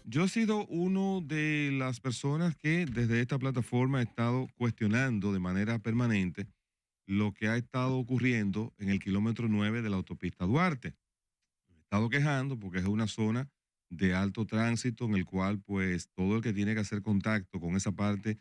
yo he sido uno de las personas que desde esta plataforma he estado cuestionando de manera permanente lo que ha estado ocurriendo en el kilómetro 9 de la autopista Duarte. Me he estado quejando porque es una zona de alto tránsito en el cual pues todo el que tiene que hacer contacto con esa parte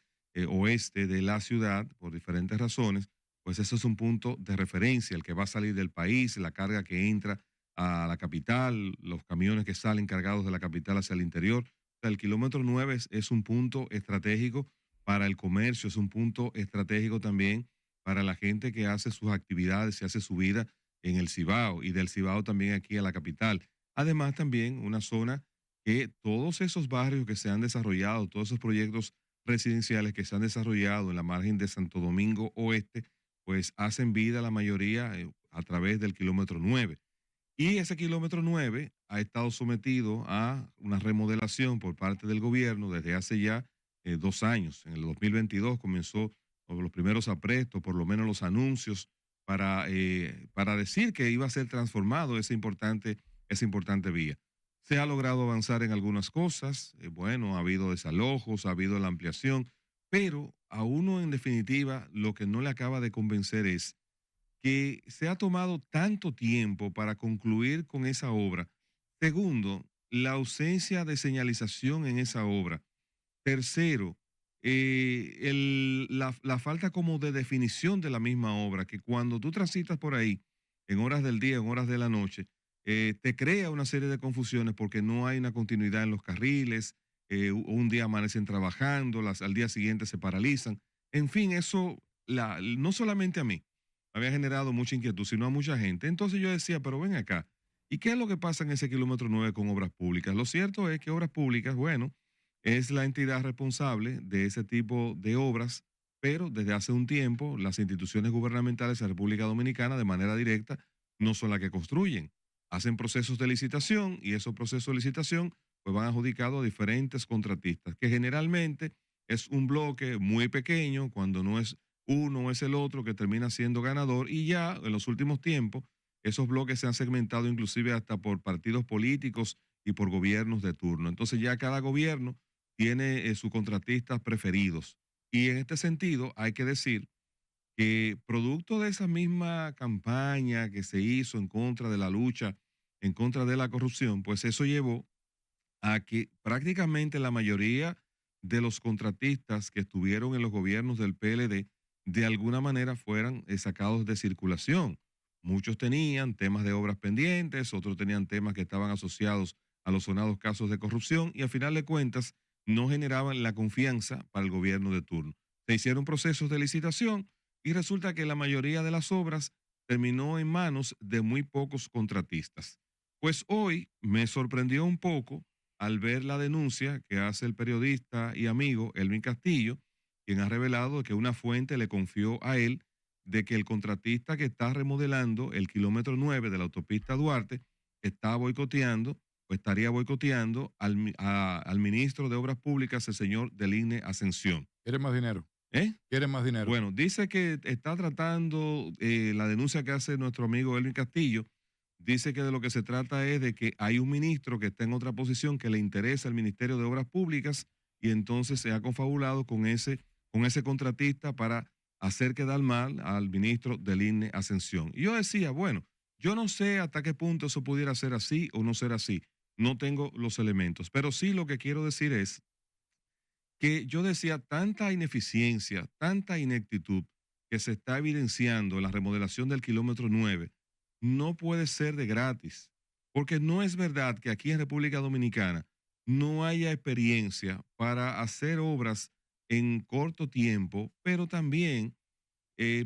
oeste de la ciudad por diferentes razones, pues eso es un punto de referencia, el que va a salir del país, la carga que entra a la capital, los camiones que salen cargados de la capital hacia el interior. O sea, el kilómetro 9 es un punto estratégico para el comercio, es un punto estratégico también para la gente que hace sus actividades y hace su vida en el Cibao y del Cibao también aquí a la capital. Además también una zona que todos esos barrios que se han desarrollado, todos esos proyectos residenciales que se han desarrollado en la margen de Santo Domingo Oeste, pues hacen vida la mayoría a través del kilómetro 9. Y ese kilómetro 9 ha estado sometido a una remodelación por parte del gobierno desde hace ya 2 años. En el 2022 comenzó los primeros aprestos, por lo menos los anuncios, para decir que iba a ser transformado esa importante vía. Se ha logrado avanzar en algunas cosas, bueno, ha habido desalojos, ha habido la ampliación, pero a uno en definitiva lo que no le acaba de convencer es que se ha tomado tanto tiempo para concluir con esa obra. Segundo, la ausencia de señalización en esa obra. Tercero, la falta como de definición de la misma obra, que cuando tú transitas por ahí, en horas del día, en horas de la noche, te crea una serie de confusiones porque no hay una continuidad en los carriles, un día amanecen trabajando, al día siguiente se paralizan. En fin, eso no solamente a mí me había generado mucha inquietud, sino a mucha gente. Entonces yo decía, pero ven acá, ¿y qué es lo que pasa en ese kilómetro 9 con obras públicas? Lo cierto es que obras públicas, bueno, es la entidad responsable de ese tipo de obras, pero desde hace un tiempo las instituciones gubernamentales en República Dominicana de manera directa no son las que construyen. Hacen procesos de licitación y esos procesos de licitación pues van adjudicados a diferentes contratistas, que generalmente es un bloque muy pequeño, cuando no es uno es el otro que termina siendo ganador y ya en los últimos tiempos esos bloques se han segmentado inclusive hasta por partidos políticos y por gobiernos de turno. Entonces ya cada gobierno tiene sus contratistas preferidos. Y en este sentido hay que decir que producto de esa misma campaña que se hizo en contra de la lucha, en contra de la corrupción, pues eso llevó a que prácticamente la mayoría de los contratistas que estuvieron en los gobiernos del PLD de alguna manera fueran sacados de circulación. Muchos tenían temas de obras pendientes, otros tenían temas que estaban asociados a los sonados casos de corrupción y a final de cuentas no generaban la confianza para el gobierno de turno. Se hicieron procesos de licitación y resulta que la mayoría de las obras terminó en manos de muy pocos contratistas. Pues hoy me sorprendió un poco al ver la denuncia que hace el periodista y amigo Elvin Castillo, quien ha revelado que una fuente le confió a él de que el contratista que está remodelando el kilómetro 9 de la autopista Duarte está boicoteando o estaría boicoteando al ministro de Obras Públicas, el señor Deligne Ascensión. ¿Quiere más dinero? ¿Eh? ¿Quiere más dinero? Bueno, dice que está tratando, la denuncia que hace nuestro amigo Elvin Castillo, dice que de lo que se trata es de que hay un ministro que está en otra posición que le interesa el Ministerio de Obras Públicas y entonces se ha confabulado con ese contratista para hacer quedar mal al ministro del INE Ascensión. Y yo decía, bueno, yo no sé hasta qué punto eso pudiera ser así o no ser así. No tengo los elementos, pero sí lo que quiero decir es que yo decía tanta ineficiencia, tanta ineptitud que se está evidenciando en la remodelación del kilómetro 9 no puede ser de gratis, porque no es verdad que aquí en República Dominicana no haya experiencia para hacer obras en corto tiempo, pero también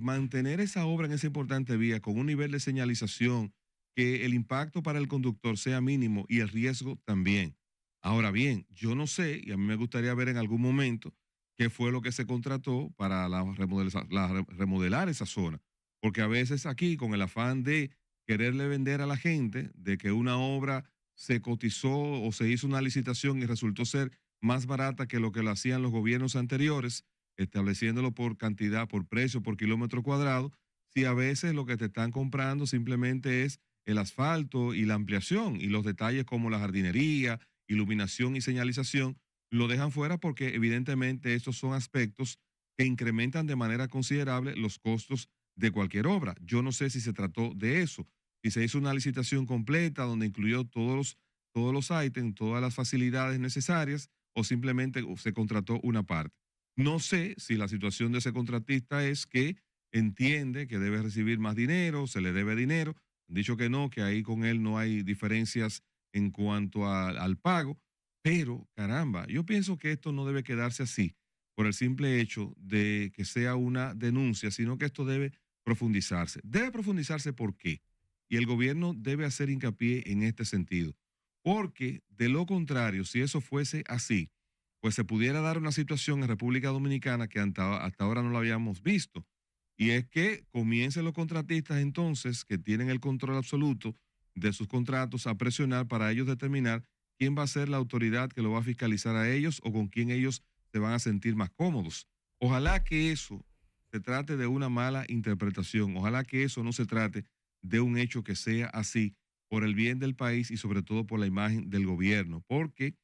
mantener esa obra en esa importante vía con un nivel de señalización que el impacto para el conductor sea mínimo y el riesgo también. Ahora bien, yo no sé, y a mí me gustaría ver en algún momento qué fue lo que se contrató para remodelar esa zona, porque a veces aquí con el afán de quererle vender a la gente de que una obra se cotizó o se hizo una licitación y resultó ser más barata que lo que lo hacían los gobiernos anteriores, estableciéndolo por cantidad, por precio, por kilómetro cuadrado, si a veces lo que te están comprando simplemente es el asfalto y la ampliación y los detalles como la jardinería iluminación y señalización, lo dejan fuera porque evidentemente estos son aspectos que incrementan de manera considerable los costos de cualquier obra. Yo no sé si se trató de eso, si se hizo una licitación completa donde incluyó todos los ítems, todas las facilidades necesarias o simplemente se contrató una parte. No sé si la situación de ese contratista es que entiende que debe recibir más dinero, se le debe dinero. Han dicho que no, que ahí con él no hay diferencias en cuanto al pago, pero caramba, yo pienso que esto no debe quedarse así por el simple hecho de que sea una denuncia, sino que esto debe profundizarse. Debe profundizarse ¿por qué? Y el gobierno debe hacer hincapié en este sentido, porque de lo contrario, si eso fuese así, pues se pudiera dar una situación en República Dominicana que hasta ahora no lo habíamos visto. Y es que comiencen los contratistas entonces, que tienen el control absoluto de sus contratos, a presionar para ellos determinar quién va a ser la autoridad que lo va a fiscalizar a ellos o con quién ellos se van a sentir más cómodos. Ojalá que eso se trate de una mala interpretación, ojalá que eso no se trate de un hecho que sea así por el bien del país y sobre todo por la imagen del gobierno, porque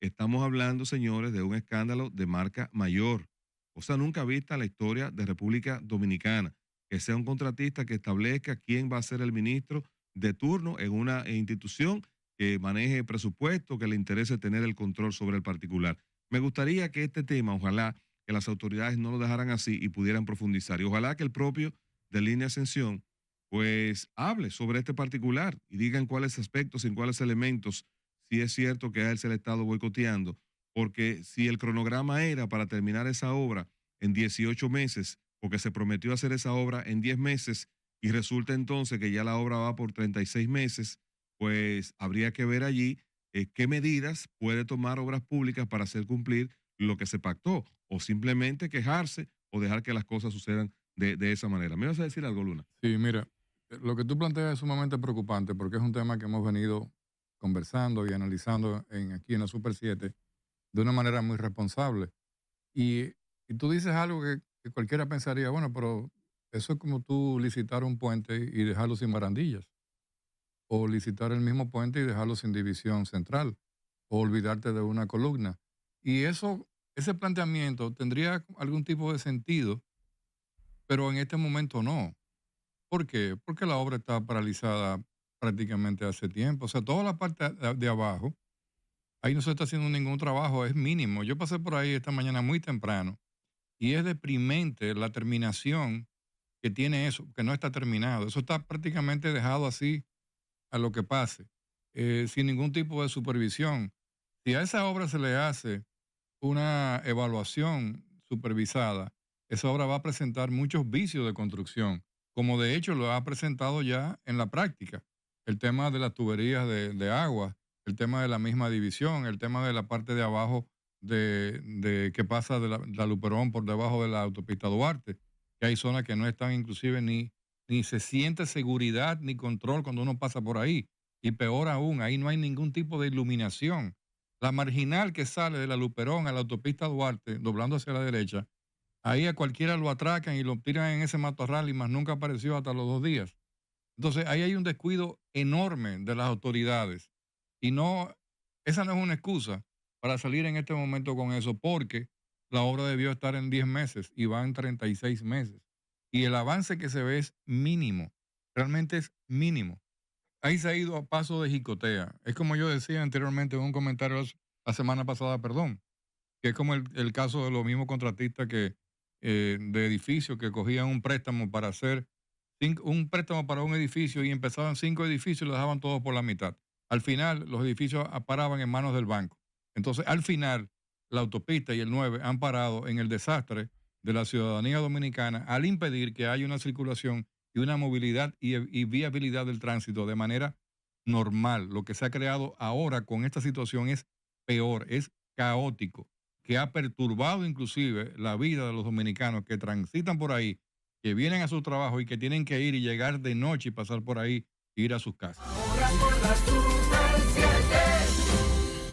estamos hablando, señores, de un escándalo de marca mayor, cosa nunca vista en la historia de República Dominicana, que sea un contratista que establezca quién va a ser el ministro de turno en una institución que maneje presupuesto, que le interese tener el control sobre el particular. Me gustaría que este tema, ojalá que las autoridades no lo dejaran así y pudieran profundizar. Y ojalá que el propio de Línea Ascensión pues hable sobre este particular y diga en cuáles aspectos, en cuáles elementos, si es cierto que a él se le ha estado boicoteando, porque si el cronograma era para terminar esa obra en 18 meses, porque se prometió hacer esa obra en 10 meses y resulta entonces que ya la obra va por 36 meses, pues habría que ver allí qué medidas puede tomar Obras Públicas para hacer cumplir lo que se pactó, o simplemente quejarse o dejar que las cosas sucedan de esa manera. ¿Me vas a decir algo, Luna? Sí, mira, lo que tú planteas es sumamente preocupante porque es un tema que hemos venido conversando y analizando aquí en la Super 7 de una manera muy responsable. Y, y tú dices algo que cualquiera pensaría, bueno, pero eso es como tú licitar un puente y dejarlo sin barandillas, o licitar el mismo puente y dejarlo sin división central, o olvidarte de una columna. Y ese planteamiento tendría algún tipo de sentido, pero en este momento no. ¿Por qué? Porque la obra está paralizada prácticamente hace tiempo. O sea, toda la parte de abajo, ahí no se está haciendo ningún trabajo, es mínimo. Yo pasé por ahí esta mañana muy temprano y es deprimente la terminación que tiene eso, que no está terminado. Eso está prácticamente dejado así a lo que pase, sin ningún tipo de supervisión. Si a esa obra se le hace una evaluación supervisada, esa obra va a presentar muchos vicios de construcción, como de hecho lo ha presentado ya en la práctica. El tema de las tuberías de agua, el tema de la misma división, el tema de la parte de abajo de que pasa de la Luperón por debajo de la autopista Duarte, que hay zonas que no están inclusive ni se siente seguridad ni control cuando uno pasa por ahí. Y peor aún, ahí no hay ningún tipo de iluminación. La marginal que sale de la Luperón a la autopista Duarte, doblando hacia la derecha, ahí a cualquiera lo atracan y lo tiran en ese matorral y más nunca apareció hasta los 2 días. Entonces, ahí hay un descuido enorme de las autoridades. Y no, esa no es una excusa para salir en este momento con eso, porque la obra debió estar en 10 meses y van 36 meses. Y el avance que se ve es mínimo, realmente es mínimo. Ahí se ha ido a paso de jicotea. Es como yo decía anteriormente en un comentario la semana pasada, perdón, que es como el caso de los mismos contratistas de edificios que cogían un préstamo para hacer un préstamo para un edificio y empezaban 5 edificios y los dejaban todos por la mitad. Al final, los edificios paraban en manos del banco. Entonces, al final, la autopista y el 9 han parado en el desastre de la ciudadanía dominicana al impedir que haya una circulación y una movilidad y viabilidad del tránsito de manera normal. Lo que se ha creado ahora con esta situación es peor, es caótico, que ha perturbado inclusive la vida de los dominicanos que transitan por ahí, que vienen a su trabajo y que tienen que ir y llegar de noche y pasar por ahí e ir a sus casas. Ahora por la